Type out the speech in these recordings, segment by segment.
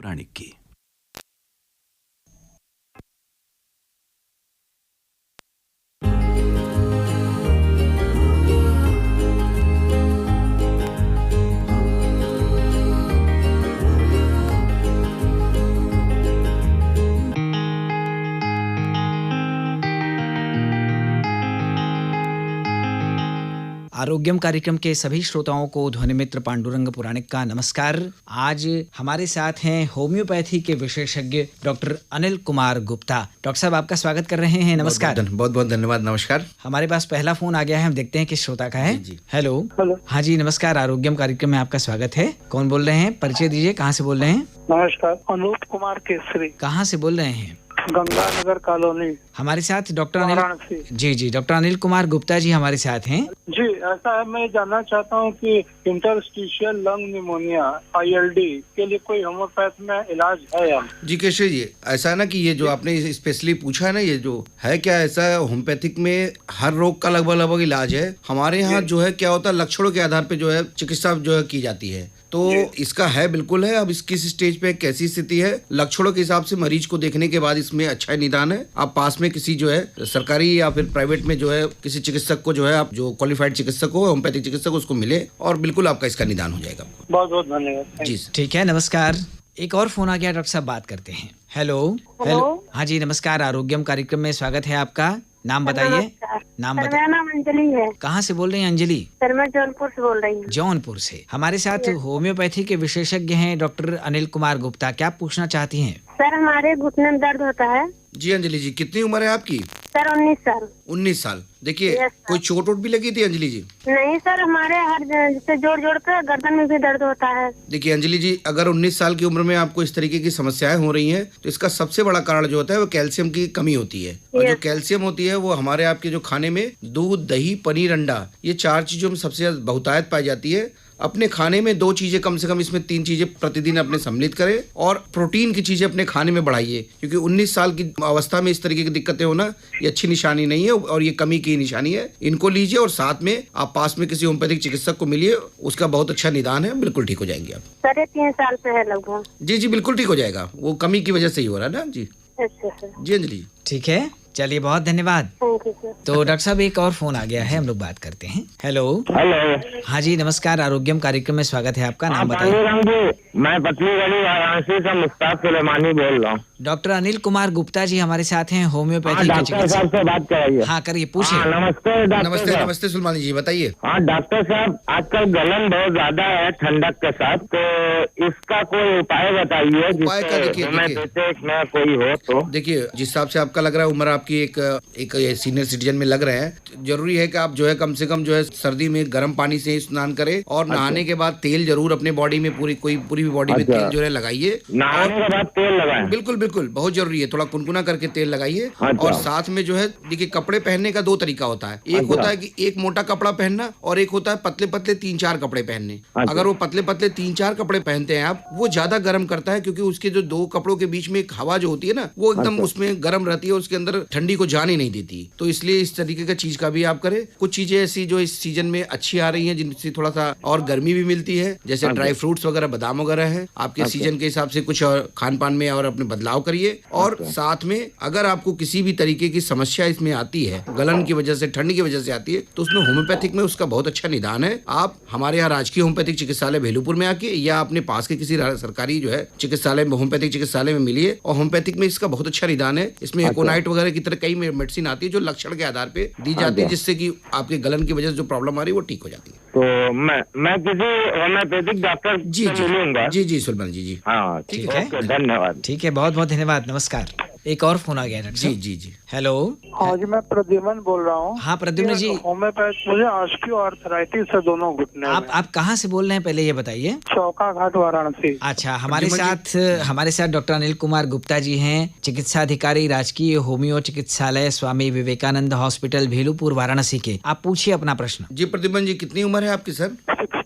पौराणिक की। आरोग्यम कार्यक्रम के सभी श्रोताओं को ध्वनि मित्र पांडुरंग पुराणिक का नमस्कार। आज हमारे साथ हैं होम्योपैथी के विशेषज्ञ डॉक्टर अनिल कुमार गुप्ता। डॉक्टर साहब, आपका स्वागत कर रहे हैं। नमस्कार। बहुत बहुत धन्यवाद। नमस्कार। हमारे पास पहला फोन आ गया है, हम देखते हैं किस श्रोता का है। जी। हेलो। हाँ जी, नमस्कार। आरोग्यम कार्यक्रम में आपका स्वागत है। कौन बोल रहे हैं? परिचय दीजिए, कहाँ से बोल रहे हैं? नमस्कार, अनूप कुमार केसरी। कहाँ से बोल रहे हैं? गंगानगर कॉलोनी। हमारे साथ डॉक्टर अनिल। वाराणसी। जी, डॉक्टर अनिल कुमार गुप्ता जी हमारे साथ हैं। जी, ऐसा है, मैं जानना चाहता हूँ कि इंटरस्टिशियल लंग निमोनिया ILD के लिए कोई होम्योपैथ में इलाज है या? जी केशरी जी, ऐसा है ना कि ये जो आपने स्पेशली पूछा है ना, ये जो है क्या, ऐसा होम्योपैथिक में हर रोग का लगभग इलाज है। हमारे यहाँ जो है क्या होता है, लक्षणों के आधार पे जो है चिकित्सा जो है की जाती है। तो इसका है, बिल्कुल है। अब इस किस स्टेज पे कैसी स्थिति है, लक्षणों के हिसाब से मरीज को देखने के बाद इसमें अच्छा निदान है। आप पास में किसी जो है सरकारी या फिर प्राइवेट में जो है किसी चिकित्सक को जो है, आप जो क्वालिफाइड चिकित्सक हो, होम्योपैथिक चिकित्सक, उसको मिले और बिल्कुल आपका इसका निदान हो जाएगा। बहुत बहुत धन्यवाद जी ठीक है, नमस्कार। एक और फोन आ गया, डॉक्टर साहब बात करते हैं। हेलो। हाँ जी, नमस्कार। आरोग्यम कार्यक्रम में स्वागत है आपका। नाम बताइए। नाम बताइए। मेरा नाम अंजलि है। कहाँ से बोल रही हैं अंजलि? सर, मैं जौनपुर से बोल रही हूँ। जौनपुर से। हमारे साथ होम्योपैथी के विशेषज्ञ हैं डॉक्टर अनिल कुमार गुप्ता। क्या पूछना चाहती हैं? सर, हमारे घुटने में दर्द होता है। जी अंजलि जी, कितनी उम्र है आपकी? सर, 19 साल। 19 साल। देखिए, Yes, कोई चोट वोट भी लगी थी अंजलि जी? नहीं सर, हमारे हर जैसे जोड़ पे गर्दन में भी दर्द होता है। देखिए अंजलि जी, अगर 19 साल की उम्र में आपको इस तरीके की समस्याएं हो रही हैं, तो इसका सबसे बड़ा कारण जो होता है वो कैल्शियम की कमी होती है। और जो कैल्शियम होती है वो हमारे आपके जो खाने में दूध, दही, पनीर, अंडा, ये 4 चीजों में सबसे बहुतायत पाई जाती है। अपने खाने में 2 चीजें कम से कम, इसमें 3 चीजें प्रतिदिन अपने सम्मिलित करें और प्रोटीन की चीजें अपने खाने में बढ़ाइए, क्योंकि 19 साल की अवस्था में इस तरीके की दिक्कतें होना ये अच्छी निशानी नहीं है और ये कमी की निशानी है। इनको लीजिए और साथ में आप पास में किसी होम्योपैथिक चिकित्सक को मिलिए, उसका बहुत अच्छा निदान है, बिल्कुल ठीक हो जाएंगे आप। सर, 3 साल से है लगभग। जी बिल्कुल ठीक हो जाएगा, वो कमी की वजह से ही हो रहा है ना। जी अच्छा सर। जी अंजलि, ठीक है, चलिए, बहुत धन्यवाद। Thank you sir. तो डॉक्टर साहब, एक और फोन आ गया है, हम लोग बात करते हैं। हेलो। हाँ जी, नमस्कार। आरोग्यम कार्यक्रम में स्वागत है आपका। नाम बताइए। मैं पतली गली वाराणसी से मुश्ताक सुलेमानी बोल रहा हूँ। डॉक्टर अनिल कुमार गुप्ता जी हमारे साथ हैं, होम्योपैथी के डॉक्टर साहब चिकित्सक। से बात कराइए। हाँ, करिए, पूछिए। नमस्ते डॉक्टर नमस्ते। साहब। नमस्ते सुलमानी जी, बताइए। हाँ डॉक्टर साहब, आजकल गलन बहुत ज्यादा है ठंडक के साथ, तो इसका कोई उपाय बताइए उपाय का देखिए होम्योपैथिक में कोई हो तो। देखिए, जिस हिसाब से आपका लग रहा है, उम्र आपकी एक सीनियर सिटीजन में लग रहे हैं, जरूरी है कि आप जो है कम से कम जो है सर्दी में गर्म पानी से स्नान करें और नहाने के बाद तेल जरूर अपने बॉडी में पूरी भी बॉडी में तेल जो है लगाइए। नहाने के बाद तेल लगाएं। बिल्कुल बहुत जरूरी है, थोड़ा कुनकुना करके तेल लगाइए। और साथ में जो है देखिए, कपड़े पहनने का 2 तरीका होता है। एक होता है कि एक मोटा कपड़ा पहनना और एक होता है पतले 3-4 कपड़े पहनने। अगर वो पतले 3-4 कपड़े पहनते हैं आप, वो ज्यादा गर्म करता है, क्योंकि उसके जो 2 कपड़ों के बीच में एक हवा जो होती है ना, वो एकदम उसमें गर्म रहती है, उसके अंदर ठंडी को जाने नहीं देती। तो इसलिए इस तरीके का चीज का भी आप करें। कुछ चीजें ऐसी जो इस सीजन में अच्छी आ रही हैं, जिनसे थोड़ा सा और गर्मी भी मिलती है, जैसे ड्राई फ्रूट्स वगैरह, बादाम वगैरह है। आपके सीजन के हिसाब से कुछ और खान पान में और अपने बदलाव करिए। और साथ में अगर आपको किसी भी तरीके की समस्या इसमें आती है, गलन की वजह से, ठंड की वजह से आती है, तो उसमें होम्योपैथिक में उसका बहुत अच्छा निदान है। आप हमारे यहाँ राजकीय होम्योपैथिक चिकित्सालय भेलूपुर में आके या अपने पास के किसी सरकारी जो है चिकित्सालय में, होम्योपैथिक चिकित्सालय में मिलिए। और होम्योपैथिक में इसका बहुत अच्छा निदान है। इसमें एकोनाइट वगैरह की तरह कई मेडिसिन आती है जो लक्षण के आधार पे दी जाती है, जिससे कि आपके गलन की वजह से जो प्रॉब्लम आ रही है वो ठीक हो जाती है। तो मैं किसी होम्योपैथिक डॉक्टर से मिलूंगा। जी सुलमान जी। हाँ ठीक है, धन्यवाद। ठीक है, बहुत बहुत धन्यवाद। नमस्कार। एक और फोन आ गया डॉक्टर साहब। जी। हेलो। हाँ जी, मैं प्रद्युमन बोल रहा हूँ। हाँ प्रद्युमन जी। होम्योपैथ, मुझे ऑस्टियोआर्थराइटिस है दोनों घुटने में। आप कहाँ से बोल रहे हैं, पहले ये बताइए। चौका घाट, वाराणसी। अच्छा, हमारे साथ डॉक्टर अनिल कुमार गुप्ता जी हैं, चिकित्सा अधिकारी, राजकीय होम्यो चिकित्सालय, स्वामी विवेकानंद हॉस्पिटल, भेलूपुर, वाराणसी के। आप पूछिए अपना प्रश्न। जी प्रद्युमन जी, कितनी उम्र है आपकी सर?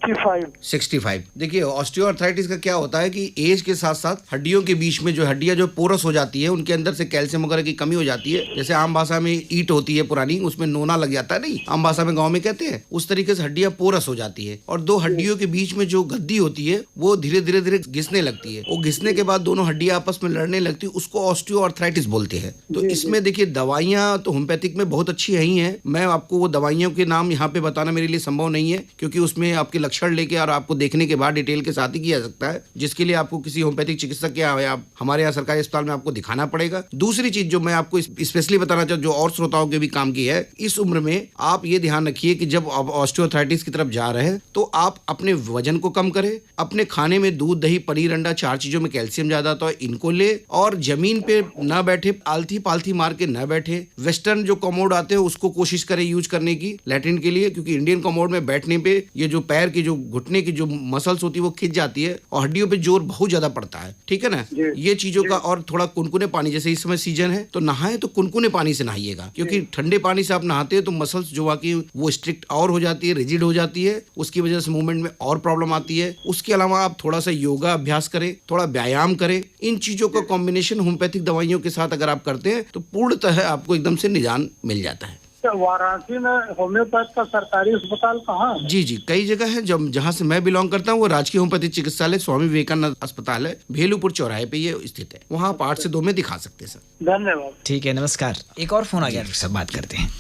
65। देखिए ऑस्टियोआर्थराइटिस का क्या होता है कि एज के साथ साथ हड्डियों के बीच में जो हड्डियां जो पोरस हो जाती है, उनके अंदर से कैल्शियम वगैरह की कमी हो जाती है। जैसे आम भाषा में ईंट होती है पुरानी, उसमें नोना लग जाता है, नहीं आम भाषा में गाँव में कहते हैं, उस तरीके से हड्डियां पोरस हो जाती है। और दो हड्डियों के बीच में जो गद्दी होती है वो धीरे धीरे घिसने लगती है। वो घिसने के बाद दोनों हड्डियां आपस में लड़ने लगती है, उसको ऑस्टियोआर्थराइटिस बोलते हैं। तो इसमें देखिए दवाइयां तो होम्योपैथिक में बहुत अच्छी ही हैं। मैं आपको वो दवाइयों के नाम यहाँ पे बताना मेरे लिए संभव नहीं है, क्योंकि उसमें आपके लक्षण लेके और आपको देखने के बाद डिटेल के साथ ही किया सकता है, जिसके लिए आपको किसी होम्योपैथिक चिकित्सक या आप हमारे यहाँ सरकारी अस्पताल में आपको दिखाना पड़ेगा। दूसरी चीज जो मैं आपको स्पेशली बताना चाहूँ, जो और श्रोताओं के भी काम की है, इस उम्र में आप ये ध्यान रखिए कि जब आप ऑस्टियोआर्थराइटिस की तरफ जा रहे हैं तो आप अपने वजन को कम करें, अपने खाने में दूध, दही, पनीर, अंडा, 4 चीजों में कैल्शियम ज्यादा होता है, इनको ले, और जमीन पे ना बैठे, आलथी पालथी मार के ना बैठे। वेस्टर्न जो कमोड आते हैं उसको कोशिश करें यूज करने की लैट्रिन के लिए, क्योंकि इंडियन कमोड में बैठने पे ये जो पैर की जो घुटने की जो मसल्स होती है वो खिंच जाती है और हड्डियों पे जोर बहुत ज्यादा पड़ता है। ठीक है ना, ये चीजों का। और थोड़ा कुनकुने पानी, जैसे इस समय सीजन है तो नहाए तो कुनकुने पानी से नहाइएगा, क्योंकि ठंडे पानी से आप नहाते हैं तो मसल्स जो बाकी वो स्ट्रिक्ट और हो जाती है, रिजिड हो जाती है, उसकी वजह से मूवमेंट में और प्रॉब्लम आती है। उसके अलावा आप थोड़ा सा योगा अभ्यास करें, थोड़ा व्यायाम करें। इन चीजों का कॉम्बिनेशन होम्योपैथिक दवाइयों के साथ अगर आप करते हैं तो पूर्णतः आपको एकदम से निजान मिल जाता है। वाराणसी में होम्योपैथ का सरकारी अस्पताल कहाँ है? जी, कई जगह है। जहाँ से मैं बिलोंग करता हूँ वो राजकीय होम्योपैथिक चिकित्सालय स्वामी विवेकानंद अस्पताल है, भेलूपुर चौराहे पे ये स्थित है। वहाँ आप 8 से 2 में दिखा सकते हैं सर। धन्यवाद। ठीक है, नमस्कार। एक और फोन आ गया, सब बात करते हैं।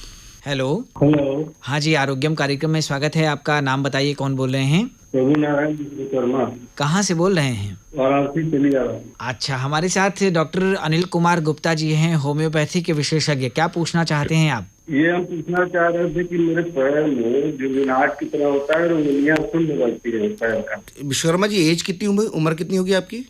हेलो। हाँ जी, आरोग्यम कार्यक्रम में स्वागत है आपका। नाम बताइए, कौन बोल रहे हैं? रघुनारायण विश्वकर्मा। कहाँ से बोल रहे हैं? वाराणसी चली जा रहा हूँ। अच्छा, हमारे साथ डॉक्टर अनिल कुमार गुप्ता जी हैं, होम्योपैथी के विशेषज्ञ। क्या पूछना चाहते हैं आप? ये हम पूछना चाह रहे थे कि मेरे पैर में जो विनाट की तरह होता है, उंगलियां सुन्न लगती है पैर का। विश्वकर्मा जी, एज कितनी, उम्र कितनी होगी आपकी?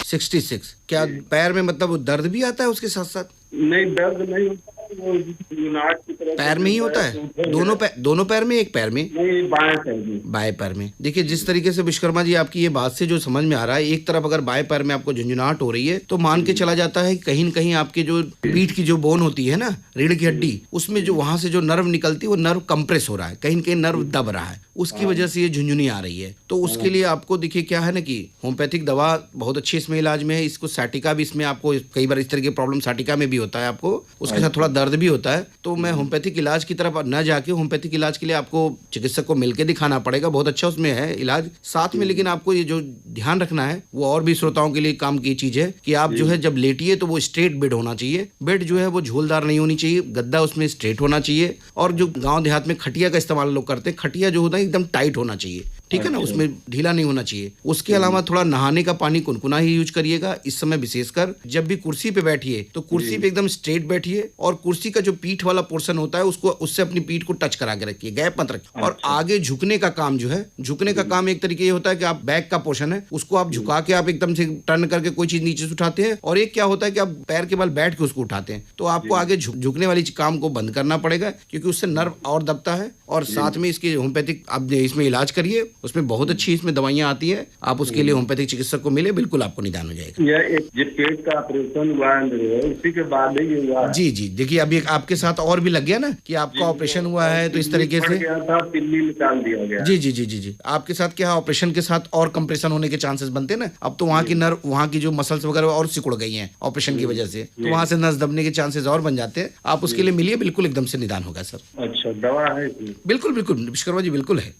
66। क्या पैर में मतलब दर्द भी आता है उसके साथ साथ? नहीं, दर्द नहीं होता, वो विनाट की तरह पैर में ही होता है? दोनों पैर में, एक पैर में? नहीं, बाएं पैर में। बाएं पैर में। देखिए, जिस तरीके से विश्वकर्मा जी आपकी ये बात से जो समझ में आ रहा है, एक तरफ अगर बाएं पैर में आपको झुंझुनाहट हो रही है तो मान के चला जाता है कहीं न कहीं आपके जो पीठ की जो बोन होती है ना, रीढ़ की हड्डी, उसमें जो वहां से जो नर्व निकलती है वो नर्व कंप्रेस हो रहा है, कहीं न कहीं नर्व दब रहा है, उसकी वजह से ये झुंझुनी आ रही है। तो उसके लिए आपको देखिए क्या है ना कि होम्योपैथिक दवा बहुत अच्छी इसमें इलाज में है। इसको साटिका भी, इसमें आपको कई बार इस तरह की प्रॉब्लम साटिका में भी होता है, आपको उसके साथ थोड़ा दर्द भी होता है। तो मैं होम्योपैथिक इलाज की तरफ न जाके होम्योपैथिक इलाज के लिए आपको चिकित्सक को मिलकर दिखाना पड़ेगा। बहुत अच्छा उसमें है इलाज साथ में। लेकिन आपको ये जो ध्यान रखना है वो और भी श्रोताओं के लिए काम की चीज है कि आप जो है जब लेटिए तो वो स्ट्रेट बेड होना चाहिए। बेड जो है वो झोलदार नहीं होनी चाहिए, गद्दा उसमें स्ट्रेट होना चाहिए। और जो गाँव देहात में खटिया का इस्तेमाल लोग करते हैं, खटिया जो होता है एकदम टाइट होना चाहिए, ठीक है ना, उसमें ढीला नहीं होना चाहिए। उसके अलावा थोड़ा नहाने का पानी कुनकुना ही यूज करिएगा इस समय विशेषकर। जब भी कुर्सी पे बैठिए तो कुर्सी पे एकदम स्ट्रेट बैठिए और कुर्सी का जो पीठ वाला पोर्शन होता है उसको उससे अपनी पीठ को टच करा के रखिए, गैप मत रखिए। और आगे झुकने का काम जो है, झुकने का काम एक तरीके ये होता है कि आप बैक का पोर्शन है उसको आप झुका के आप एकदम से टर्न करके कोई चीज नीचे से उठाते हैं, और एक क्या होता है कि आप पैर के बल बैठ के उसको उठाते हैं। तो आपको आगे झुकने वाली काम को बंद करना पड़ेगा, क्योंकि उससे नर्व और दबता है। और साथ में इसकी होम्योपैथिक आप इसमें इलाज करिए, उसमें बहुत अच्छी इसमें दवाइयां आती है। आप उसके लिए होम्योपैथिक चिकित्सक को मिले, बिल्कुल आपको निदान हो जाएगा। यह एक जो पेट का ऑपरेशन हुआ है उसी के बाद ही हुआ है। जी, देखिए अभी आपके साथ और भी लग गया ना कि आपका ऑपरेशन हुआ है, तो इस तरीके से पिल्ली निकाल दिया गया। जी, आपके साथ क्या ऑपरेशन के साथ और कंप्रेशन होने के चांसेस बनते हैं ना। अब तो वहाँ की नर्व, वहाँ की जो मसल्स वगैरह और सिकुड़ गई हैं ऑपरेशन की वजह से, तो वहाँ से नस दबने के चांसेस और बन जाते हैं। आप उसके लिए मिलिए, बिल्कुल एकदम से निदान होगा सर। अच्छा, दवा है? बिल्कुल विश्वकर्मा जी, बिल्कुल है।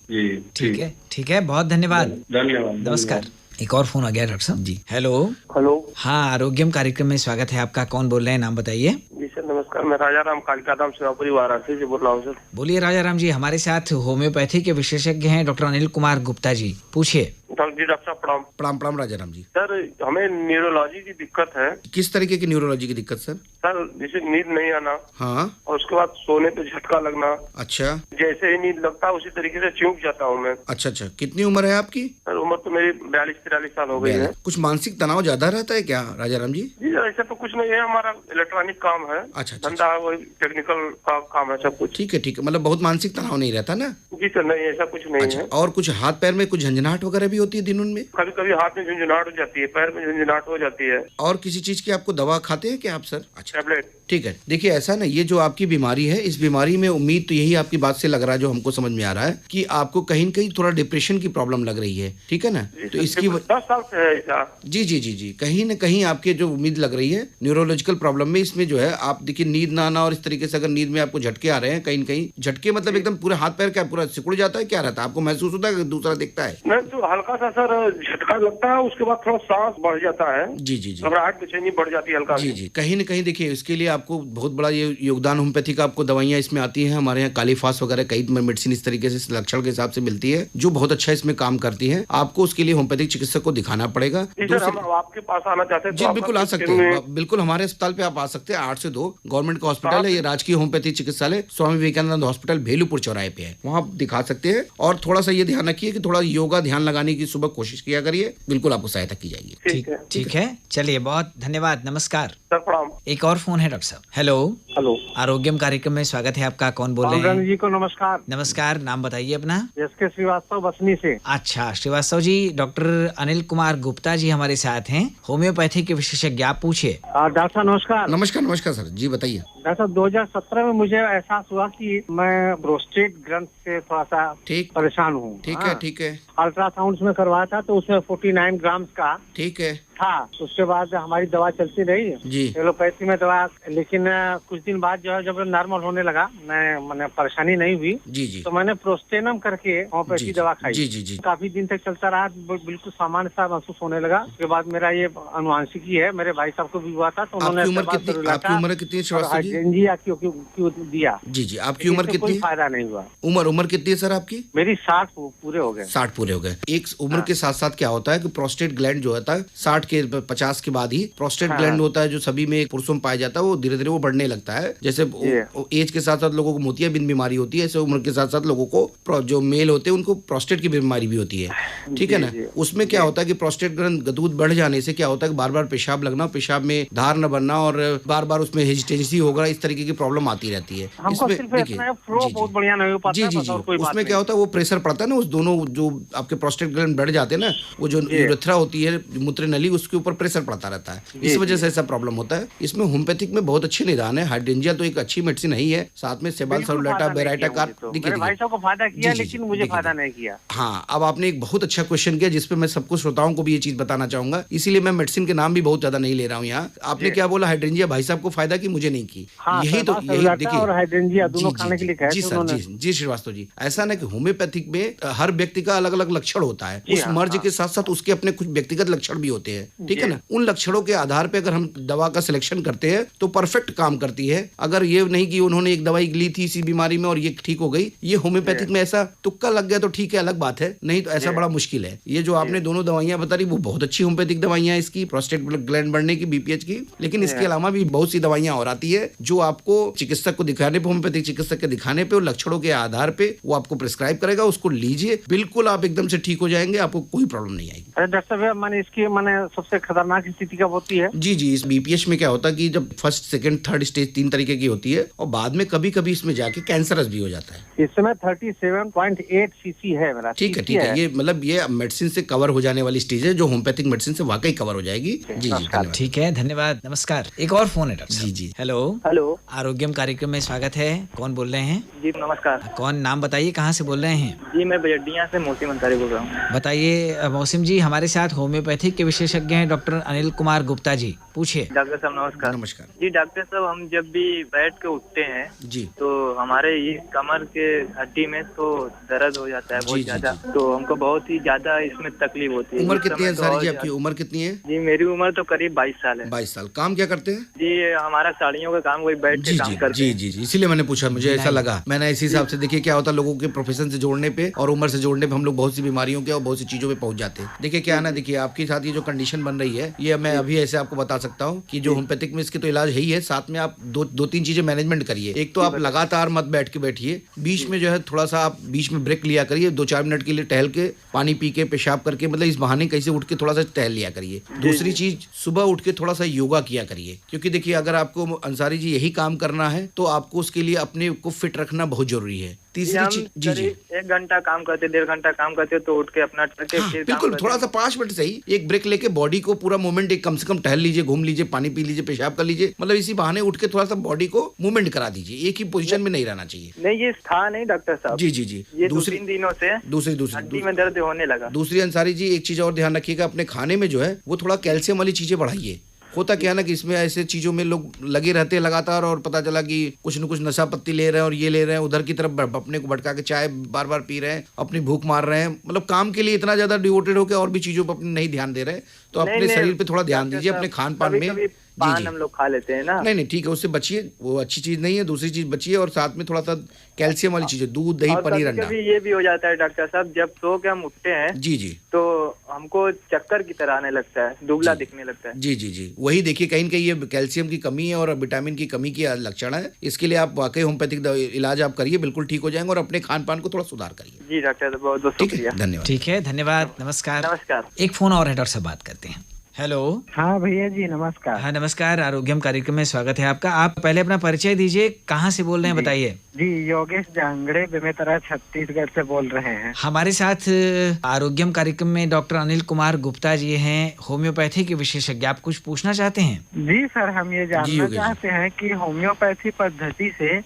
ठीक है, बहुत धन्यवाद। नमस्कार। एक और फोन आ गया डॉक्टर साहब जी। हेलो। हाँ, आरोग्यम कार्यक्रम में स्वागत है आपका। कौन बोल रहे हैं, नाम बताइए? जी सर, नमस्कार। मैं राजा राम कालिकाधाम सेवापुरी वाराणसी से बोल रहा हूँ सर। बोलिए राजा राम जी। हमारे साथ होम्योपैथी के विशेषज्ञ हैं डॉक्टर अनिल कुमार गुप्ता जी, पूछिए। डॉक्टर साहब प्रणाम राजा राम जी। सर, हमें न्यूरोलॉजी की दिक्कत है। किस तरीके की न्यूरोलॉजी की दिक्कत सर? सर, जैसे नींद नहीं आना, हाँ, और उसके बाद सोने पे झटका लगना। अच्छा। जैसे ही नींद लगता है उसी तरीके से चूक जाता हूँ मैं। अच्छा, कितनी उम्र है आपकी? सर, उम्र तो तो मेरी 42-43 साल हो गई है। कुछ मानसिक तनाव ज्यादा रहता है क्या राजाराम जी? जी ऐसा तो कुछ नहीं है, हमारा इलेक्ट्रॉनिक काम है। अच्छा, धंधा है, वही टेक्निकल का काम है सब कुछ। ठीक है, मतलब बहुत मानसिक तनाव नहीं रहता ना? जी सर, नहीं ऐसा कुछ नहीं है। और कुछ हाथ पैर में कुछ झंझनाहट वगैरह भी होती है दिन में? कभी कभी हाथ में झंझनाहट हो जाती है, पैर में झंझनाहट हो जाती है। और किसी चीज की आपको दवा खाते हैं क्या आप सर? अच्छा, टैबलेट। ठीक है, देखिए ऐसा ना, ये जो आपकी बीमारी है, इस बीमारी में उम्मीद तो यही आपकी बात से लग रहा है, जो हमको समझ में आ रहा है कि आपको कहीं न कहीं थोड़ा डिप्रेशन की प्रॉब्लम लग रही है, ठीक है ना? तो इसकी 10 साल से है ऐसा। जी, कहीं न कहीं आपके जो उम्मीद लग रही है न्यूरोलॉजिकल प्रॉब्लम में, इसमें जो है आप देखिए नींद ना आना, और इस तरीके से अगर नींद में आपको झटके आ रहे हैं, कहीं न कहीं झटके मतलब एकदम पूरा हाथ पैर क्या पूरा सिकुड़ जाता है, क्या रहता है आपको महसूस होता है कि दूसरा देखता है? नहीं तो हल्का सा सर झटका लगता है, उसके बाद थोड़ा सांस बढ़ जाता है। जी, घबराहट बेचैनी बढ़ जाती है हल्का। जी, कहीं न कहीं देखिए इसके लिए आपको बहुत बड़ा ये योगदान होम्योपैथी का आपको दवाइयाँ इसमें आती हैं। हमारे यहाँ कालीफास वगैरह कई मेडिसिन इस तरीके से लक्षण के हिसाब से मिलती है, जो बहुत अच्छा इसमें काम करती है। आपको उसके लिए होम्योपैथिक चिकित्सक को दिखाना पड़ेगा। हम आपके पास आना चाहते हैं? जी बिल्कुल आ सकते हैं, बिल्कुल हमारे अस्पताल पे आप आ सकते हैं। 8 से 2 गवर्नमेंट का हॉस्पिटल है, ये राजकीय होम्योपैथी चिकित्सालय स्वामी विवेकानंद हॉस्पिटल भेलूपुर चौराहे पे है, वहाँ दिखा सकते हैं। और थोड़ा सा ये ध्यान रखिए कि थोड़ा योगा ध्यान लगाने की सुबह कोशिश किया करिए, बिल्कुल आपको सहायता की जाएगी। ठीक है, चलिए बहुत धन्यवाद, नमस्कार सर। प्रणाम। एक और फोन है डॉक्टर साहब। हेलो, आरोग्यम कार्यक्रम में स्वागत है आपका। कौन बोल रहे हैं? जी को नमस्कार। नमस्कार, नाम बताइए अपना। एसके श्रीवास्तव, बसनी से। अच्छा श्रीवास्तव जी, डॉक्टर अनिल कुमार गुप्ता जी हमारे साथ हैं, होम्योपैथी के विशेषज्ञ। आप पूछिए। डॉक्टर साहब नमस्कार। नमस्कार सर जी, बताइए। डॉक्टर साहब 2017 में मुझे एहसास हुआ कि मैं प्रोस्टेट ग्रंथ से थोड़ा सा परेशान हूँ। ठीक है। अल्ट्रासाउंड में करवाया था तो उसमें 49 ग्राम का ठीक है था। उसके बाद हमारी दवा चलती रही जी, एलोपैथी में दवा, लेकिन कुछ दिन बाद जो है जब नॉर्मल होने लगा, मैंने परेशानी नहीं हुई जी, तो मैंने प्रोस्टेनम करके होम्योपैथी दवा खाई। जी, काफी दिन तक चलता रहा, बिल्कुल सामान्य सा महसूस होने लगा। उसके बाद मेरा ये अनुवांशिकी है, मेरे भाई साहब को भी हुआ था, तो उन्होंने आपकी उम्र कितनी दिया। जी, आपकी उम्र कितनी? कोई फायदा नहीं हुआ। उम्र कितनी है सर आपकी? मेरी 60 पूरे हो गए। 60 पूरे हो गए। एक उम्र के साथ साथ क्या होता है कि प्रोस्टेट ग्लैंड जो होता है 60 के 50 के बाद ही प्रोस्टेट ग्लैंड होता है, जो सभी में पुरुषों में पाया जाता है, वो धीरे धीरे वो बढ़ने लगता है। जैसे एज के साथ साथ लोगों को मोतियाबिंद बीमारी होती है, ऐसे उम्र के साथ साथ लोगों को जो मेल होते हैं उनको प्रोस्टेट की बीमारी भी होती है, ठीक है ना? उसमें क्या होता है कि प्रोस्टेट ग्लैंड गदूद बढ़ जाने से क्या होता है कि बार बार पेशाब लगना, पेशाब में धार न बनना और बार बार उसमें हेजिटेंसी होगा, इस तरीके की प्रॉब्लम आती रहती है। इसमें देखिए बहुत बढ़िया नहीं हो पाता। जी, उसमें क्या होता है वो प्रेशर पड़ता है ना, उस दोनों जो आपके प्रोस्टेट ग्लैंड बढ़ जाते हैं ना, वो जो यूरेथ्रा होती है मूत्र नली, उसके ऊपर प्रेशर पड़ता रहता है, इस वजह से ऐसा प्रॉब्लम होता है। इसमें होम्योपैथिक में बहुत अच्छे निदान है। हाइड्रेंजिया तो एक अच्छी मेडिसिन ही है, साथ में सेबाल सारुलेटा बेराइटा कार देखिए भाई साहब को फायदा किया, लेकिन मुझे फायदा नहीं किया। हाँ, अब आपने एक बहुत अच्छा क्वेश्चन किया, जिसपे मैं सबको श्रोताओं को भी ये चीज बताना चाहूंगा, इसीलिए मैं मेडिसिन के नाम भी बहुत ज्यादा नहीं ले रहा हूँ यहाँ। आपने क्या बोला, हाइड्रेंजिया भाई साहब को फायदा की, मुझे नहीं की। यही तो देखिए। जी सर, जी श्रीवास्तव जी, ऐसा ना कि होम्योपैथिक में हर व्यक्ति का अलग अलग लक्षण होता है, उस मर्ज के साथ साथ उसके अपने कुछ व्यक्तिगत लक्षण भी होते हैं, ठीक है ना? उन लक्षणों के आधार पे अगर हम दवा का सिलेक्शन करते हैं तो परफेक्ट काम करती है। अगर ये नहीं कि उन्होंने एक दवाई ली थी इसी बीमारी में और ये ठीक हो गई, ये होम्योपैथिक में ऐसा तुक्का लग गया तो ठीक है, अलग बात है, नहीं तो ऐसा बड़ा मुश्किल है। ये जो आपने दोनों दवाइयां बता रही वो बहुत अच्छी होम्योपैथिक दवाइयां हैं, इसकी प्रोस्टेट ग्लैंड बढ़ने की, बीपीएच की, लेकिन इसके अलावा भी बहुत सी दवाइयां और आती है जो आपको चिकित्सक को दिखाने पे, होम्योपैथिक चिकित्सक के दिखाने पे और लक्षणों के आधार पे वो आपको प्रिस्क्राइब करेगा, उसको लीजिए, बिल्कुल आप एकदम से ठीक हो जाएंगे, आपको कोई प्रॉब्लम नहीं आएगी। अरे डॉक्टर साहब, मैंने इसकी सबसे खतरनाक स्थिति कब होती है? जी, इस बीपीएच में क्या होता है कि जब फर्स्ट सेकंड थर्ड स्टेज 3 तरीके की होती है, और बाद में कभी कभी इसमें जाके कैंसरस भी हो जाता है। इस समय 37.8 सीसी है मेरा। ठीक है, ये मतलब ये मेडिसिन से कवर हो जाने वाली स्टेज है, जो होम्योपैथिक मेडिसिन से वाकई कवर हो जाएगी। जी, ठीक है, धन्यवाद, नमस्कार। एक और फोन है डॉक्टर साहब। जी, हेलो, आरोग्यम कार्यक्रम में स्वागत है। कौन बोल रहे हैं? जी नमस्कार। कौन, नाम बताइए, कहाँ से बोल रहे हैं? जी मैं बजडिया से मौसिम अंसारी बोल रहा हूँ। बताइए मौसिम जी, हमारे साथ होम्योपैथिक के विशेषज्ञ हैं डॉक्टर अनिल कुमार गुप्ता जी, पूछिए। डॉक्टर साहब नमस्कार। नमस्कार जी डॉक्टर साहब, हम जब भी बैठ के उठते हैं जी तो हमारे ये कमर के हड्डी में तो दर्द हो जाता है बहुत ज्यादा, तो हमको बहुत ही ज्यादा इसमें तकलीफ होती है। उम्र कितनी है सारी जी आपकी? उम्र कितनी है? जी मेरी उम्र तो करीब 22 साल है। 22 साल। काम क्या करते हैं? जी हमारा साड़ियों का काम, वही बैठ के काम करते हैं। जी, इसीलिए मैंने पूछा, मुझे ऐसा लगा, मैंने इसी हिसाब से, देखिए क्या होता है लोगों के प्रोफेशन से जोड़ने पे और उम्र से जोड़ने पे हम लोग बहुत सी बीमारियों के और बहुत सी चीजों पे पहुंच जाते हैं। देखिए क्या है ना, देखिए आपके साथ ये जो कंडीशन बन रही है, ये मैं अभी ऐसे आपको बता सकता हूँ कि जो होम्योपैथिक में इसके तो इलाज है ही है, साथ में आप दो तीन चीजें मैनेजमेंट करिए। एक तो आप लगातार मत बैठ के बैठिए, बीच में जो है थोड़ा सा आप बीच में ब्रेक लिया करिए, 2-4 मिनट के लिए टहल के, पानी पी के, पेशाब करके, मतलब इस बहाने कैसे उठ के थोड़ा सा टहल लिया करिए। दूसरी चीज, सुबह उठ के थोड़ा सा योगा किया करिए, क्योंकि देखिए अगर आपको अंसारी जी यही काम करना है तो आपको उसके लिए अपने को फिट रखना बहुत जरूरी है। तीसरी चीज, जी 1 घंटा काम करते, 1.5 घंटा काम करते तो उठ के अपना बिल्कुल थोड़ा सा 5 मिनट सही एक ब्रेक लेके बॉडी को पूरा मूवमेंट, एक कम से कम टहल लीजिए, घूम लीजिए, पानी पी लीजिए, पेशाब कर लीजिए, मतलब इसी बहाने उठ के थोड़ा सा बॉडी को मूवमेंट करा दीजिए, एक ही पोजीशन में नहीं रहना चाहिए। नहीं, ये था नहीं डॉक्टर साहब। जी जी जी। ये 2-3 दिनों से हड्डी में दर्द होने लगा। दूसरी अंसारी जी एक चीज और ध्यान रखिएगा, अपने खाने में जो है वो थोड़ा कैल्शियम वाली चीजें बढ़ाइए। होता क्या है ना कि इसमें ऐसे चीजों में लोग लगे रहते हैं लगातार, और पता चला कि कुछ न कुछ नशा पत्ती ले रहे हैं और ये ले रहे हैं, उधर की तरफ अपने को भटका के चाय बार बार पी रहे हैं, अपनी भूख मार रहे हैं, मतलब काम के लिए इतना ज्यादा डिवोटेड होकर और भी चीजों पर अपने नहीं ध्यान दे रहे। तो अपने शरीर पे थोड़ा ध्यान दीजिए, अपने खान पान में। पान हम लोग खा लेते हैं ना। नहीं ठीक है, उससे बचिए, वो अच्छी चीज नहीं है। दूसरी चीज बचिए, और साथ में थोड़ा सा कैल्शियम वाली चीजें, दूध, दही, पनीर, अंडा। कभी ये भी हो जाता है डॉक्टर साहब, जब सो के हम उठते हैं जी जी तो हमको चक्कर की तरह आने लगता है, दुबला दिखने लगता है। जी जी जी, वही देखिए कहीं न कहीं ये कैल्शियम की कमी है और विटामिन की कमी की लक्षण है। इसके लिए आप वाकई होम्योपैथिक इलाज आप करिए, बिल्कुल ठीक हो जाएंगे, और अपने खान पान को थोड़ा सुधार करिए। जी डॉक्टर, बहुत बहुत शुक्रिया। धन्यवाद। ठीक है, धन्यवाद, नमस्कार। नमस्कार। एक फोन और है, डॉक्टर साहब बात करते हैं। हेलो। हाँ भैया जी, नमस्कार। हाँ नमस्कार, आरोग्यम कार्यक्रम में स्वागत है आपका। आप पहले अपना परिचय दीजिए, कहाँ से बोल रहे हैं बताइए। जी, योगेश जांगड़े, बेमेतरा, छत्तीसगढ़ से बोल रहे हैं। हमारे साथ आरोग्यम कार्यक्रम में डॉक्टर अनिल कुमार गुप्ता जी हैं, होम्योपैथी के विशेषज्ञ। आप कुछ पूछना चाहते हैं? जी सर, हम ये जानना चाहते हैं कि होम्योपैथी पद्धति से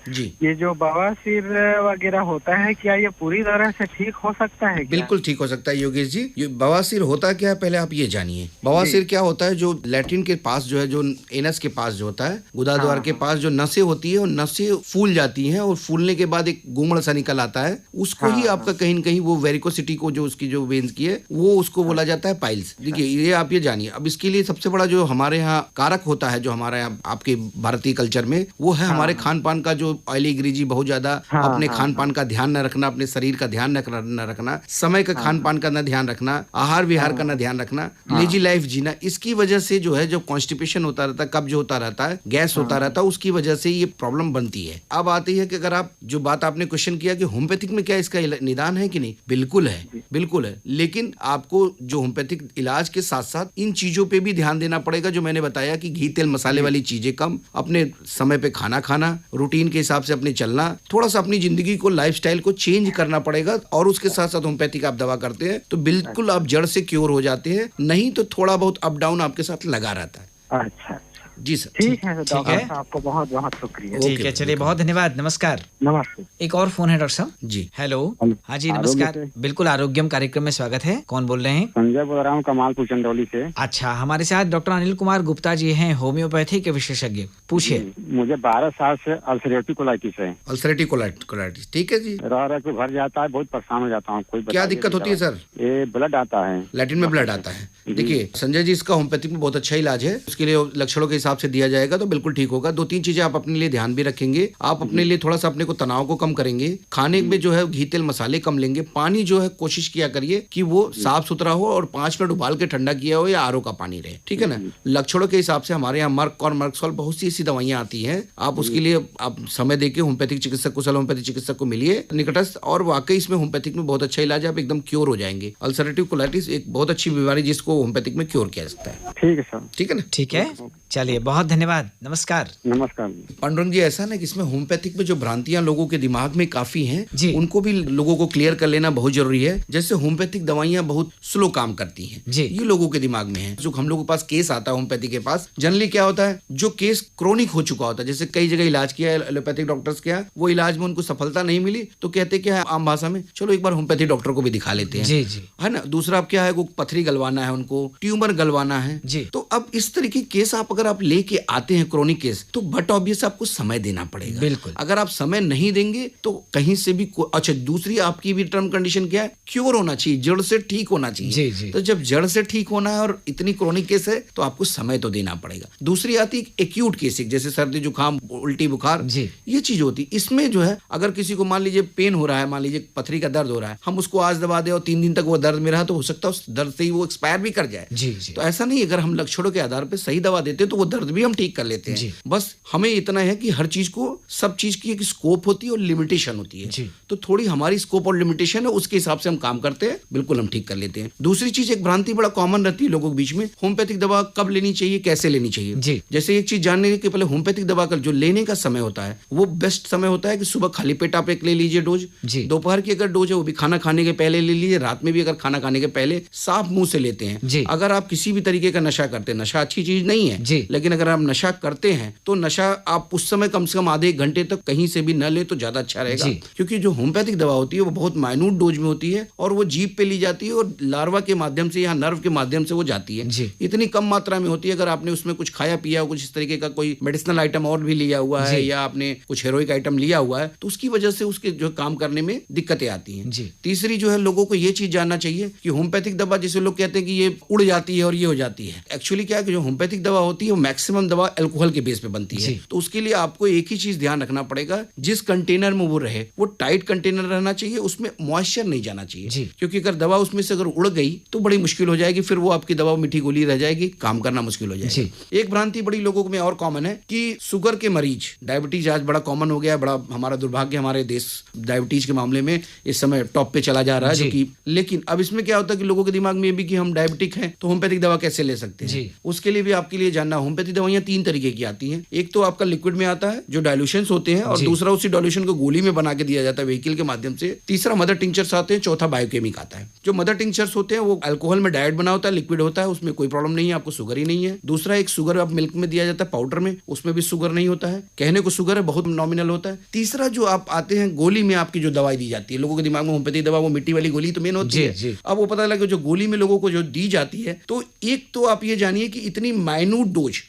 ये जो बवासीर वगैरह होता है, क्या ये पूरी तरह से ठीक हो सकता है? बिल्कुल ठीक हो सकता है योगेश जी। ये बवासीर होता क्या है पहले आप ये जानिए। बवासीर क्या होता है, जो लैट्रिन के पास जो है, जो एनस के पास जो होता है, गुदा द्वार के पास जो नसें होती है, और नसें फूल जाती हैं, और फूलने के बाद एक गुमड़ सा निकल आता है, उसको ही आपका कहीं न कहीं वो वेरिकोसिटी को, जो उसकी जो वेन्स की है, वो उसको बोला जाता है पाइल्स। देखिए ये आप ये जानिए। अब इसके लिए सबसे बड़ा जो हमारे यहाँ कारक होता है, जो हमारे यहाँ आपके भारतीय कल्चर में, वो है हमारे खान पान का जो ऑयली ग्रीजी, बहुत ज्यादा अपने खान पान का ध्यान न रखना, अपने शरीर का ध्यान न रखना, समय का खान पान का न ध्यान रखना, आहार विहार का न ध्यान रखना, लेजी लाइफ जीना। इसकी वजह से जो है, जब कॉन्स्टिपेशन होता रहता है, कब्ज होता रहता है, गैस होता रहता है, उसकी वजह से ये प्रॉब्लम बनती है। अब आती है कि अगर आप जो बात आपने क्वेश्चन किया कि होम्योपैथिक में क्या इसका निदान है कि नहीं, बिल्कुल है, बिल्कुल है। लेकिन आपको जो होम्योपैथिक इलाज के साथ साथ इन चीजों पे भी ध्यान देना पड़ेगा, जो मैंने बताया कि घी तेल मसाले वाली चीजें कम, अपने समय पे खाना खाना, रूटीन के हिसाब से अपने चलना, थोड़ा सा अपनी जिंदगी को, लाइफस्टाइल को चेंज करना पड़ेगा। और उसके साथ साथ होम्योपैथिक आप दवा करते हैं तो बिल्कुल आप जड़ से क्योर हो जाते हैं, नहीं तो थोड़ा बहुत अप डाउन आपके साथ लगा रहता है। अच्छा जी सर, ठीक है डॉक्टर साहब, आपको बहुत बहुत शुक्रिया। ठीक है, चलिए, बहुत धन्यवाद, नमस्कार। नमस्ते। एक और फोन है डॉक्टर साहब जी। हेलो। हाँ जी नमस्कार, बिल्कुल आरोग्यम कार्यक्रम में स्वागत है। कौन बोल रहे हैं? संजय बोल रहा हूँ, कमालपुर चंदौली से। अच्छा, हमारे साथ डॉक्टर अनिल कुमार गुप्ता जी हैं, होम्योपैथी के विशेषज्ञ। पूछिए। मुझे 12 साल से अल्सरेटिव कोलाइटिस है। अल्सरेटिव कोलाइटिस, ठीक है जी। रह के भर जाता है, बहुत परेशान हो जाता हूँ। कोई क्या दिक्कत होती है सर? ये ब्लड आता है, लैट्रिन में ब्लड आता है। देखिए संजय जी, इसका होम्योपैथिक में बहुत अच्छा इलाज है। उसके लिए लक्षणों के हिसाब से दिया जाएगा तो बिल्कुल ठीक होगा। 2-3 चीजें आप अपने लिए ध्यान भी रखेंगे। आप अपने लिए थोड़ा सा अपने को तनाव को कम करेंगे, खाने में जो है घी तेल मसाले कम लेंगे, पानी जो है कोशिश किया करिए कि वो साफ सुथरा हो और 5 मिनट उबाल के ठंडा किया हो या आरओ का पानी रहे, ठीक है ना। लक्षणों के हिसाब से हमारे यहाँ मर्क और मर्कसॉल बहुत सी ऐसी दवाइयाँ आती हैं। आप उसके लिए आप समय देके होम्योपैथिक चिकित्सक, कुशल होम्योपैथिक चिकित्सक को मिलिए निकटस्थ, और वाकई इसमें होम्योपैथिक में बहुत अच्छा इलाज है, आप एकदम क्योर हो जाएंगे। अल्सरेटिव कोलाइटिस एक बहुत अच्छी बीमारी जिसको होम्योपैथिक में क्योर किया जाता है। ठीक है सर, ठीक है ना। ठीक है, चलिए, बहुत धन्यवाद, नमस्कार। नमस्कार। पांडुरंग जी, ऐसा ना कि इसमें होम्योपैथिक में जो भ्रांतियां लोगों के दिमाग में काफी हैं, उनको भी लोगों को क्लियर कर लेना बहुत जरूरी है। जैसे होम्योपैथिक दवाइयां बहुत स्लो काम करती हैं, ये लोगों के दिमाग में है। जो हम लोगों के पास केस आता है होम्योपैथी के पास, जनरली क्या होता है, जो केस क्रोनिक हो चुका होता है, जैसे कई जगह इलाज किया है एलोपैथिक डॉक्टर्स किया, वो इलाज में उनको सफलता नहीं मिली तो कहते क्या है आम भाषा में, चलो एक बार होम्योपैथी डॉक्टर को भी दिखा लेते हैं, है ना। दूसरा अब क्या है, वो पथरी गलवाना है, उनको ट्यूमर गलवाना है। तो अब इस तरह की केस अगर आप लेके आते हैं क्रोनिक केस, तो बट ऑब्वियस आपको समय देना पड़ेगा। बिल्कुल, अगर आप समय नहीं देंगे तो कहीं से भी अच्छा। दूसरी आपकी भी टर्म कंडीशन क्या है, क्योर होना चाहिए, जड़ से ठीक होना चाहिए। तो जब जड़ से ठीक होना है और इतनी क्रोनिक केस है तो आपको समय तो देना पड़ेगा। दूसरी आती है एक्यूट केस, जैसे सर्दी जुकाम उल्टी बुखार, ये चीज होती। इसमें जो है अगर किसी को मान लीजिए पेन हो रहा है, मान लीजिए पथरी का दर्द हो रहा है, हम उसको आज दवा दे और 3 दिन तक वो दर्द में रहा, तो हो सकता है उस दर्द से ही वो एक्सपायर भी कर जाए। तो ऐसा नहीं, अगर हम लक्षणों के आधार पर सही दवा देते तो वो दर्द भी हम ठीक कर लेते हैं। बस हमें इतना है कि हर चीज को, सब चीज की एक स्कोप होती है और लिमिटेशन होती है। तो थोड़ी हमारी स्कोप और लिमिटेशन है, उसके हिसाब से हम काम करते हैं, बिल्कुल हम ठीक कर लेते हैं। दूसरी चीज, एक भ्रांति बड़ा कॉमन रहती है लोगों के बीच में, होम्योपैथिक दवा कब लेनी चाहिए, कैसे लेनी चाहिए। जैसे एक चीज जानने के पहले, होम्योपैथिक दवा का जो लेने का समय होता है वो बेस्ट समय होता है कि सुबह खाली पेट आप एक ले लीजिए डोज, दोपहर की अगर डोज है वो भी खाना खाने के पहले ले लीजिए, रात में भी अगर खाना खाने के पहले साफ मुंह से लेते हैं। अगर आप किसी भी तरीके का नशा करते हैं, नशा अच्छी चीज नहीं है, लेकिन अगर आप नशा करते हैं तो नशा आप उस समय कम से कम आधे एक घंटे तक कहीं से भी न ले तो ज्यादा अच्छा रहेगा। क्योंकि जो होम्योपैथिक दवा होती है वो बहुत माइन्यूट डोज में होती है और वो जीभ पे ली जाती है और लार्वा के माध्यम से या नर्व के माध्यम से वो जाती है। इतनी कम मात्रा में होती है। अगर आपने उसमें कुछ खाया पिया, कुछ इस तरीके का कोई मेडिसिनल आइटम और भी लिया हुआ है या आपने कुछ हेरोइक आइटम लिया हुआ है तो उसकी वजह से उसके जो काम करने में दिक्कतें आती हैं। तीसरी जो है, लोगों को ये चीज जानना चाहिए कि होम्योपैथिक दवा, जैसे लोग कहते हैं कि ये उड़ जाती है और ये हो जाती है, एक्चुअली क्या है कि जो होम्योपैथिक दवा होती है वो मैक्सिमम दवा अल्कोहल के बेस पे बनती है। तो उसके लिए आपको एक ही चीज ध्यान रखना पड़ेगा, जिस कंटेनर में वो रहे वो टाइट कंटेनर रहना चाहिए, उसमें मॉइस्चर नहीं जाना चाहिए। क्योंकि अगर दवा उसमें से अगर उड़ गई तो बड़ी मुश्किल हो जाएगी, फिर वो आपकी दवा मीठी गोली रह जाएगी, काम करना मुश्किल हो जाएगी। एक भ्रांति बड़ी लोगों में और कॉमन है कि शुगर के मरीज, डायबिटीज आज बड़ा कॉमन हो गया, बड़ा हमारा दुर्भाग्य, हमारे देश डायबिटीज के मामले में इस समय टॉप पे चला जा रहा है, जो कि लेकिन अब इसमें क्या होता है कि लोगों के दिमाग में भी कि हम डायबिटिक हैं तो होम्योपैथिक दवा कैसे ले सकते हैं। उसके लिए भी आपके लिए जानना, होम्योपैथिक दवाइयां 3 तरीके की आती हैं। एक तो आपका लिक्विड में आता है जो डाइल्यूशंस होते हैं, और दूसरा उसी डाइल्यूशन को गोली में बना के दिया जाता है व्हीकल के माध्यम से। तीसरा मदर टिंचर्स आते हैं, चौथा बायोकेमिक आता है। जो मदर टिंचर्स होते हैं वो अल्कोहल में डाइट बना होता है, लिक्विड होता है, उसमें कोई प्रॉब्लम नहीं है, आपको शुगर ही नहीं है। दूसरा एक शुगर आप मिल्क में दिया जाता है पाउडर में, उसमें भी शुगर नहीं होता है, कहने को शुगर है, बहुत नॉमिनल होता है। तीसरा जो आप आते हैं गोली में, आपकी जो दवाई दी जाती है, लोगों के दिमाग में होम्योपैथिक दवा वो मिट्टी वाली गोली तो मेन होती है। अब वो पता लगा जो गोली में लोगों को जो दी जाती है, तो एक तो आप ये जानिए कि इतनी माइन्यूट डोज,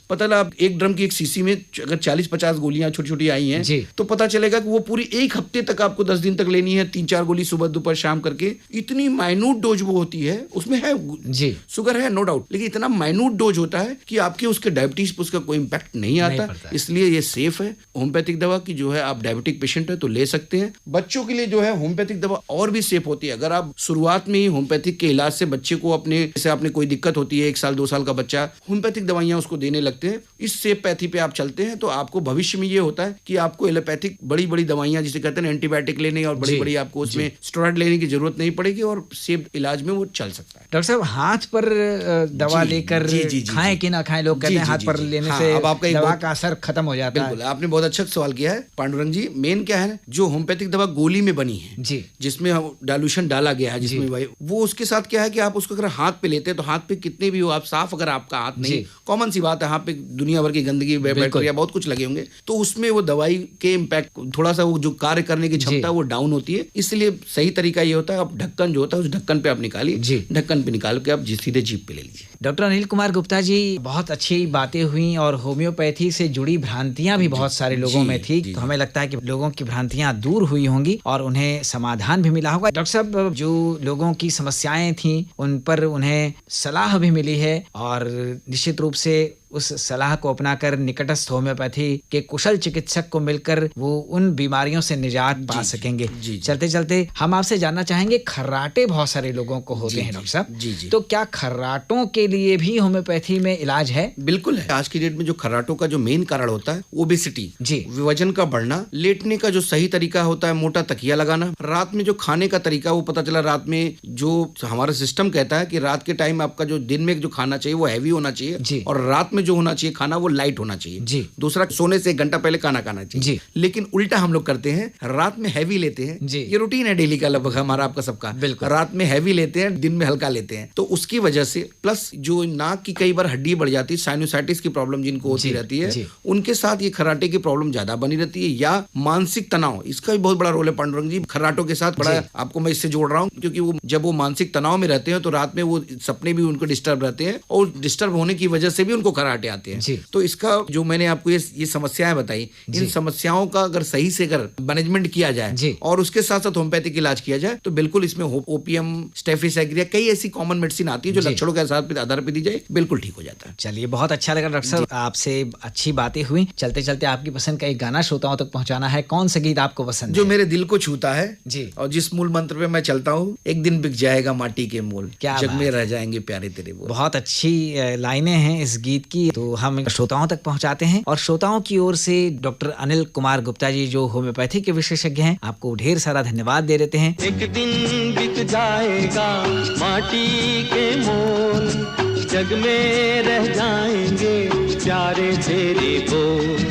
पता लगा आप एक ड्रम की एक सीसी में अगर 40-50 गोलियां छोटी छोटी आई हैं तो पता चलेगा कि वो पूरी एक हफ्ते तक आपको 10 दिन तक लेनी है, 3-4 गोली सुबह दोपहर शाम करके। इतनी माइन्यूट डोज वो होती है, उसमें है शुगर है नो डाउट, लेकिन इतना माइन्यूट डोज होता है कि आपके उसके डायबिटीज पर उसका कोई इंपैक्ट नहीं आता, इसलिए ये सेफ है। होम्योपैथिक दवा की जो है, आप डायबिटिक पेशेंट है तो ले सकते हैं। बच्चों के लिए जो है होम्योपैथिक दवा और भी सेफ होती है। अगर आप शुरुआत में ही होम्योपैथिक के इलाज से बच्चे को अपने, जैसे आपने कोई दिक्कत होती है, 1 साल 2 साल का बच्चा, होम्योपैथिक दवाइयां उसको देने लगते हैं, इस सेफ पैथी पे आप चलते हैं तो आपको भविष्य में ये होता है कि आपको एलोपैथिक बड़ी बड़ी दवाइयां, जिसे कहते हैं एंटीबायोटिक लेने और बड़ी बड़ी आपको उसमें स्टेरॉइड लेने की जरूरत नहीं पड़ेगी और सेफ इलाज में वो चल सकता है। डॉक्टर साहब, हाथ पर दवा लेकर खाएं कि ना खाएं, लोग कहते हैं हाथ पर लेने से अब आपका दवा का असर खत्म हो जाता है। बिल्कुल, आपने बहुत अच्छा सवाल किया है पांडुरंग जी। मेन क्या है, जो होम्योपैथिक दवा गोली में बनी है, जिसमें डाइल्यूशन डाला गया है, जिसमें वो उसके साथ क्या है कि आप उसको अगर हाथ पे लेते हैं तो हाथ पे कितने भी हो आप साफ, अगर आपका हाथ नहीं, कॉमन सी बात है, हाथ पे दुनिया भर की गंदगी, बैक्टीरिया बहुत कुछ लगे होंगे, तो उसमें वो दवाई के इम्पैक्ट, थोड़ा सा वो जो कार्य करने की क्षमता वो डाउन होती है। इसलिए सही तरीका ये होता है, आप ढक्कन जो होता है उस ढक्कन पे आप निकालिए, ढक्कन पे निकाल के आप सीधे जीभ पे ले लीजिए। डॉक्टर अनिल कुमार गुप्ता जी, बहुत अच्छी बातें हुई और होम्योपैथी से जुड़ी भ्रांतियां भी बहुत सारे लोगों में थी, तो हमें लगता है कि लोगों की भ्रांतियां दूर हुई होंगी और उन्हें समाधान भी मिला होगा। डॉक्टर साहब, जो लोगों की समस्याएं थी उन पर उन्हें सलाह भी मिली है और निश्चित रूप से उस सलाह को अपनाकर निकटस्थ होम्योपैथी के कुशल चिकित्सक को मिलकर वो उन बीमारियों से निजात पा सकेंगे। चलते चलते हम आपसे जानना चाहेंगे, खर्राटे बहुत सारे लोगों को होते हैं डॉक्टर साहब, तो क्या खर्राटों के लिए भी होम्योपैथी में इलाज है? बिल्कुल है। आज की डेट में जो खर्राटों का जो मेन कारण होता है ओबेसिटी, वजन का बढ़ना, लेटने का जो सही तरीका होता है मोटा तकिया लगाना, रात में जो खाने का तरीका, वो पता चला रात में जो हमारा सिस्टम कहता है कि रात के टाइम आपका जो दिन में जो खाना चाहिए वो हैवी होना चाहिए और रात में जो होना चाहिए खाना वो लाइट होना चाहिए। दूसरा, सोने से 1 घंटा पहले खाना खाना चाहिए। लेकिन उल्टा हम लोग करते हैं, रात में हैवी लेते हैं। ये रूटीन है डेली का लगभग हमारा आपका सबका, रात में हैवी लेते हैं, दिन में हल्का लेते हैं, तो उसकी वजह से प्लस जो नाक की कई बार हड्डी बढ़ जाती है, साइनोसाइटिस की प्रॉब्लम जिनको होती रहती है, उनके साथ ये खर्राटे की प्रॉब्लम ज्यादा बनी रहती है। या मानसिक तनाव, इसका भी बहुत बड़ा रोल है पांडुरंग जी खर्राटों के साथ। बड़ा आपको मैं इससे जोड़ रहा हूँ क्योंकि वो जब वो मानसिक तनाव में रहते हैं तो रात में वो सपने भी उनको डिस्टर्ब रहते हैं और डिस्टर्ब होने की वजह से भी उनको खर्राटे आते हैं। तो इसका जो मैंने आपको ये समस्याएं बताई, इन समस्याओं का अगर सही से अगर मैनेजमेंट किया जाए और उसके साथ साथ होम्योपैथिक इलाज किया जाए तो बिल्कुल इसमें ओपियम, स्टेफिस एग्रिया, कई ऐसी कॉमन मेडिसिन आती है जो लक्षणों के आधार पर दी जाए बिल्कुल ठीक हो जाता है। चलिए, बहुत अच्छा लगा डॉक्टर साहब, आपसे अच्छी बातें हुई। चलते चलते आपकी पसंद का एक गाना श्रोताओं तक पहुंचाना है। कौन सा गीत आपको पसंद जो मेरे दिल को छूता है और जिस मूल मंत्र पे मैं चलता हूँ, एक दिन बिक जाएगा माटी के मोल, जग में रह जाएंगे प्यारे तेरे बोल। बहुत अच्छी लाइनें हैं इस गीत की की तो हम श्रोताओं तक पहुंचाते हैं, और श्रोताओं की ओर से डॉक्टर अनिल कुमार गुप्ता जी जो होम्योपैथी के विशेषज्ञ हैं, आपको ढेर सारा धन्यवाद दे देते हैं। एक दिन बिक जाएगा माटी के मोल, जग में रह जाएंगे प्यारे तेरे बोल,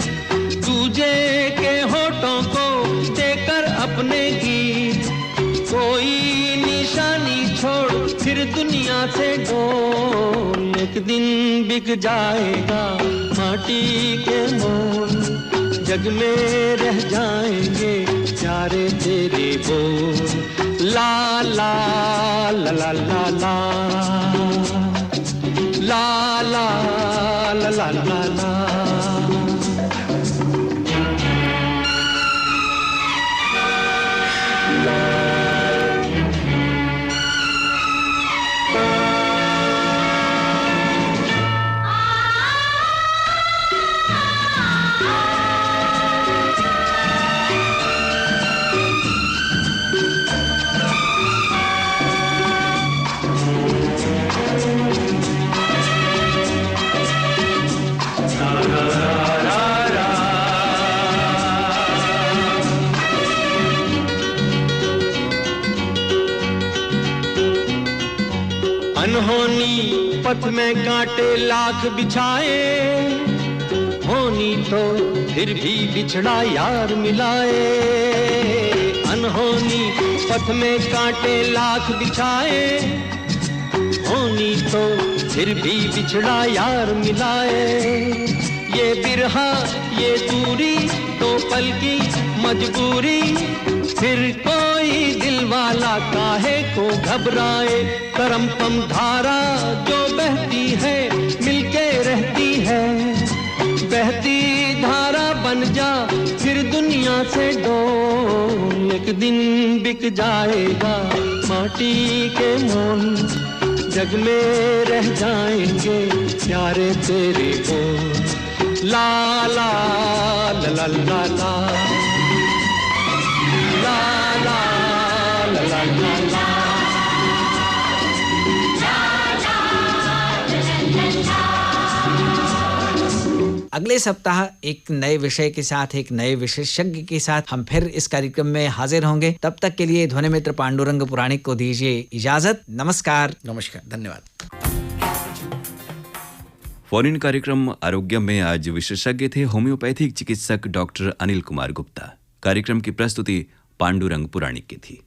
तुझे के होठों को देकर अपने गीत, कोई निशानी छोड़ फिर दुनिया से डोल, एक दिन बिक जाएगा माटी के मोल, जग में रह जाएंगे प्यारे तेरे बोल, ला ला ला ला ला ला ला ला ला ला ला। अनहोनी पथ में कांटे लाख बिछाए, होनी तो फिर भी बिछड़ा यार मिलाए, अनहोनी पथ में कांटे लाख बिछाए, होनी तो फिर भी बिछड़ा यार मिलाए, ये बिरहा ये दूरी तो पल की मजबूरी, फिर कोई दिल वाला काहे को घबराए, करम पम धारा जो बहती है मिलके रहती है, बहती धारा बन जा फिर दुनिया से डोल, एक दिन बिक जाएगा माटी के मोल, जग में रह जाएंगे प्यारे तेरे बोल, ला ला ला ला ला ला ला ला ला ला ला ला। अगले सप्ताह एक नए विषय के साथ, एक नए विशेषज्ञ के साथ हम फिर इस कार्यक्रम में हाजिर होंगे। तब तक के लिए ध्वनि मित्र पांडुरंग पुराणिक को दीजिए इजाजत। नमस्कार। नमस्कार, धन्यवाद। फोन कार्यक्रम आरोग्य में आज विशेषज्ञ थे होम्योपैथिक चिकित्सक डॉक्टर अनिल कुमार गुप्ता। कार्यक्रम की प्रस्तुति पांडुरंग पुराणिक की थी।